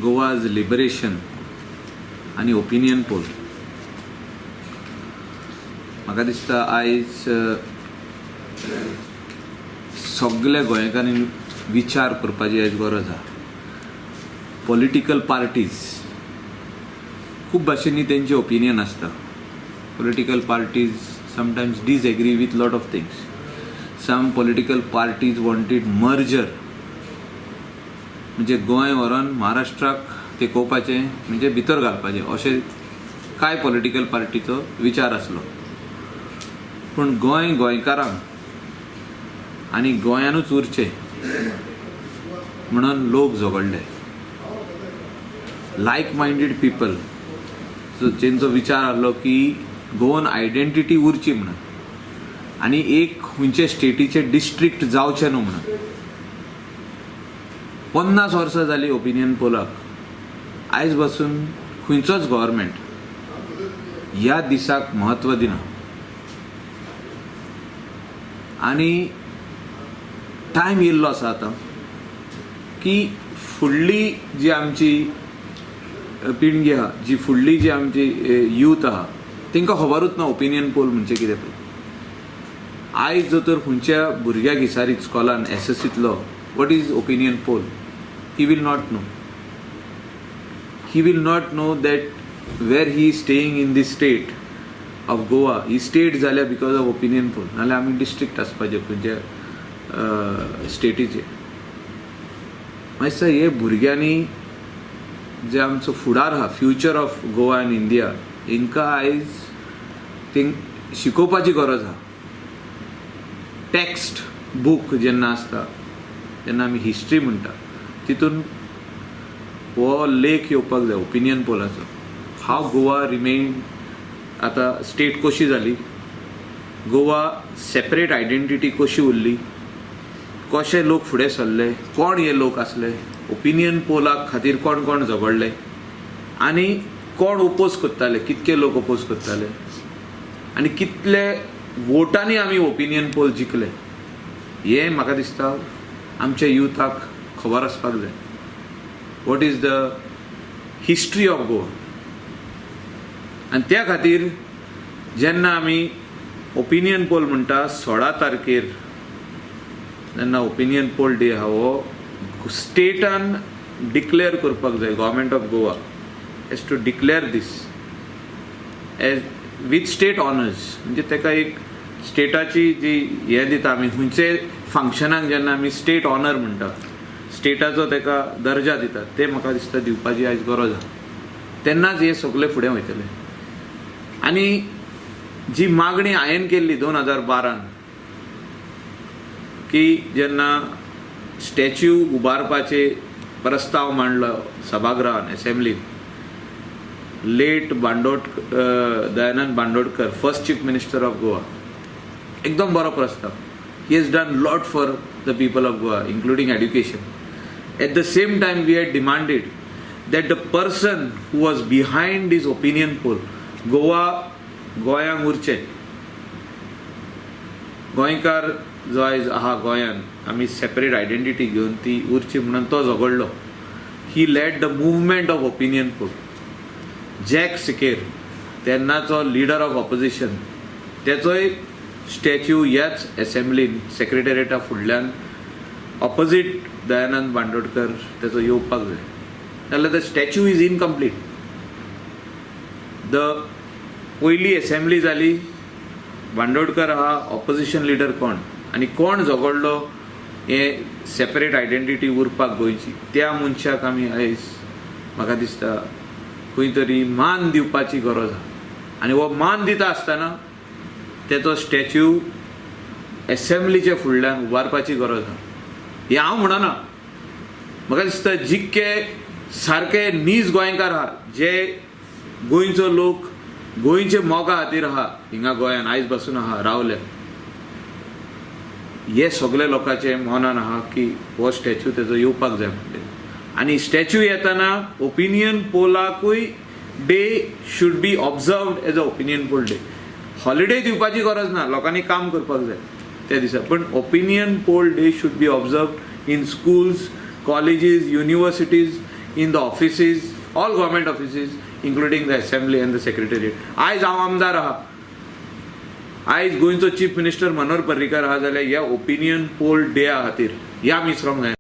Goa's liberation आणि opinion poll म्हाका दिसता आयज सगळ्या गोंयकारांनी विचार करपाची आयज गरज आहा. पॉलिटिकल पार्टीज खूब भाशेंनी तेंचे ओपिनियन आसता. Political parties sometimes disagree with lot of things. Some political parties wanted merger, म्हणजे गोंय व्हरून महाराष्ट्राक तेकोवपाचें म्हणजे भितर घालपाचें अशें कांय पॉलिटिकल पार्टीचो विचार आसलो. पूण गोंय गोंयकारांक आनी गोंयानूच उरचें म्हणून लोक झगडले. लायक मायंडेड पीपल जेंचो विचार आसलो की गोवन आयडेंटिटी उरची म्हणून आनी एक खंयचे स्टेटीचे डिस्ट्रिक्ट जावचें न्हू म्हणून. 50 वर्सां जालीं ओपिनियन पोलाक. आयज पासून खंयचोच गव्हर्मेंट ह्या दिसाक म्हत्व दिना. आनी टायम येयल्लो आसा आतां की फुडली जी आमची पिळगी आहा, जी फुडली जी आमची यूथ आहा, तांकां खबरूच ना ओपिनियन पोल म्हणजे कितें पळय. आयज जर तर खंयच्या भुरग्याक विचारीत स्कॉलान एसएससींतलो what is opinion poll, he will not know. He will not know that where he is staying in this state of Goa. He stayed जाल्या because of opinion poll. नाल्यार आमी डिस्ट्रिक्ट आसपाचे खंयच्या स्टेटीचे. मातशें हे भुरग्यांनी जे आमचो फुडार आहा, future of Goa end India, हांकां आयज तेंक शिकोवपाची गरज आहा. टेक्स्ट बूक जेन्ना आसता तेन्ना आमी हिस्ट्री म्हणटा, तितून हो लेख येवपाक जाय ओपिनियन पोलाचो. हाव गोवा रिमेन आतां स्टेट कशी जाली, गोवा सेपरेट आयडेंटिटी कशी उरली, कशे लोक फुडें सरले, कोण हे लोक आसले, ओपिनियन पोलाक खातीर कोण कोण झगडले आनी कोण ओपोज करताले, कितके लोक ओपोज करताले आनी कितले वोटांनी आमी ओपिनियन पोल जिखले, हे म्हाका दिसता आमच्या युथाक खबर आसपाक जाय. What is the history of Goa. आनी त्या खातीर जेन्ना आमी ओपिनियन पोल म्हणटा 16 तारखेर जेन्ना ओपिनियन पोल डे आहा, हो स्टेटान डिक्लेअर करपाक जाय. Government of Goa has to declare this as with state honours. म्हणजे ताका एक स्टेटाची जी हे दिता आमी खंयचे फंक्शनाक जेन्ना आमी स्टेट ऑनर म्हणटा, स्टेटाचो ताका दर्जा दितात, ते म्हाका दिसता दिवपाची आयज गरज आहा. तेन्नाच हे सगळे फुडें वयतले. आनी जी मागणी हांवें केल्ली 2012 की जेन्ना स्टॅच्यू उबारपाचे प्रस्ताव मांडलो सभागृहान, एसेंब्लीन, late Dayanand Bandodkar, first chief minister of Goa, एकदम बरो प्रस्ताव. He has done lot for the people of Goa, including education. At the same time, we had demanded that the person who was behind this opinion poll, गोंयांक उरचे, गोंयकार जो आयज आहा गोंयान, आमी सेपरेट आयडेंटिटी घेवन ती उरची म्हणून तो झगडलो. He led the movement of opinion poll. Jack Sequeira, तेन्नाचो लिडर ऑफ ऑपोजिशन, तेचोय स्टॅच्यू ह्याच एसेंब्लीन सेक्रेटरिएटा फुडल्यान ऑपोजीट दयानंद बांदोडकर तेचो येवपाक जाय. नाल्यार the statue is incomplete. The पयली एसेंब्ली जाली, बांदोडकर आहा ऑपोजिशन लिडर कोण, आनी कोण झगडलो हे सेपरेट आयडेंटिटी उरपाक गोंयची, त्या मनशाक आमी आयज म्हाका दिसता खंय तरी मान दिवपाची गरज आहा. आनी हो मान दिता आसतना तेचो स्टॅच्यू एसेंब्लीचे फुडल्यान उबारपाची गरज आहा. हे हांव म्हणना. म्हाका दिसता जितके सारके नीज गोंयकार आहा, जे गोंयचो लोक गोंयचे मोगा खातीर आहा, हिंगा गोंयान आयज पासून आहा रावले, हे सगळे लोकांचे मनान आहा की हो स्टॅच्यू तेचो येवपाक जाय म्हणटे. आनी स्टॅच्यू येताना ओपिनियन पोलाकूय day should be observed as a opinion poll day. Holiday दिवपाची गरज ना, लोकांनी काम करपाक जाय त्या दिसा, पण opinion poll day should be observed in schools, colleges, universities, in the offices, all government offices including the assembly and the secretariat. आयज हांव आमदार आहा, आयज गोंयचो चीफ मिनिस्टर मनोहर पर्रीकर आहा जाल्यार ह्या ओपिनियन पोल डे खातीर ह्या मिसरूंक जायना.